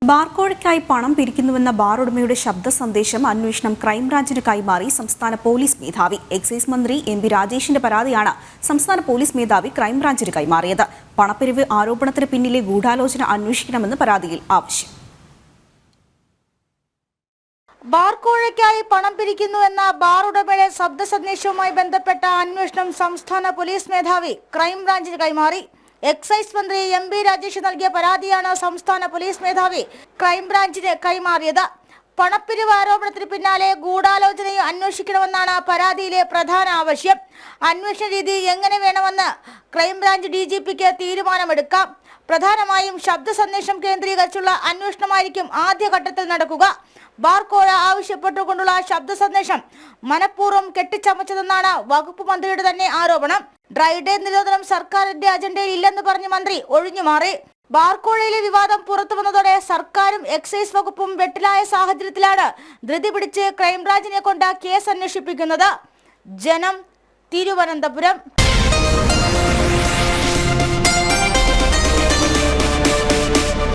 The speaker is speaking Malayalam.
ബാർക്കോഴയ്ക്കായി പണം പിരിക്കുന്നുവെന്ന ബാർ ഉടമയുടെ ശബ്ദ സന്ദേശം അന്വേഷണം ക്രൈംബ്രാഞ്ചിന് കൈമാറി സംസ്ഥാന പോലീസ് മേധാവി. എക്സൈസ് മന്ത്രി എം പി രാജേഷിന്റെ പരാതിയാണ് സംസ്ഥാന പോലീസ് മേധാവി ക്രൈംബ്രാഞ്ചിന് കൈമാറിയത്. പണപ്പിരിവ് ആരോപണത്തിന് പിന്നിലെ ഗൂഢാലോചന അന്വേഷിക്കണമെന്ന് പരാതിയിൽ ആവശ്യം. ബാർക്കോഴയ്ക്കായി പണം പിരിക്കുന്നുവെന്ന ബാർ ഉടമയുടെ ശബ്ദ സന്ദേശവുമായി ബന്ധപ്പെട്ട അന്വേഷണം സംസ്ഥാന പോലീസ് മേധാവി ക്രൈംബ്രാഞ്ചിന് കൈമാറി. എക്സൈസ് മന്ത്രി എം പി രാജേഷ് നൽകിയ പരാതിയാണ് സംസ്ഥാന പോലീസ് മേധാവി ക്രൈംബ്രാഞ്ചിന് കൈമാറിയത്. പണപ്പിരിവ് ആരോപണത്തിന് പിന്നാലെ ഗൂഢാലോചനയും അന്വേഷിക്കണമെന്നാണ് പരാതിയിലെ പ്രധാന ആവശ്യം. അന്വേഷണ രീതി എങ്ങനെ വേണമെന്ന് ക്രൈംബ്രാഞ്ച് DGPക്ക് തീരുമാനമെടുക്കാം. പ്രധാനമായും ശബ്ദ സന്ദേശം കേന്ദ്രീകരിച്ചുള്ള അന്വേഷണമായിരിക്കും ആദ്യഘട്ടത്തിൽ നടക്കുക. ബാർക്കോഴ ആവശ്യപ്പെട്ടുകൊണ്ടുള്ള ശബ്ദ സന്ദേശം മനഃപൂർവ്വം കെട്ടിച്ചമച്ചതെന്നാണ് വകുപ്പ് മന്ത്രിയുടെ തന്നെ ആരോപണം. ഡ്രൈഡേ നിരോധനം സർക്കാരിന്റെ അജണ്ടയിൽ ഇല്ലെന്ന് പറഞ്ഞ് മന്ത്രി ഒഴിഞ്ഞുമാറി. ബാർക്കോഴയിലെ വിവാദം പുറത്തു വന്നതോടെ സർക്കാരും എക്സൈസ് വകുപ്പും വെട്ടിലായ സാഹചര്യത്തിലാണ് ധൃതി പിടിച്ച് ക്രൈംബ്രാഞ്ചിനെ കൊണ്ട് കേസ് അന്വേഷിപ്പിക്കുന്നത്. ജനം, തിരുവനന്തപുരം.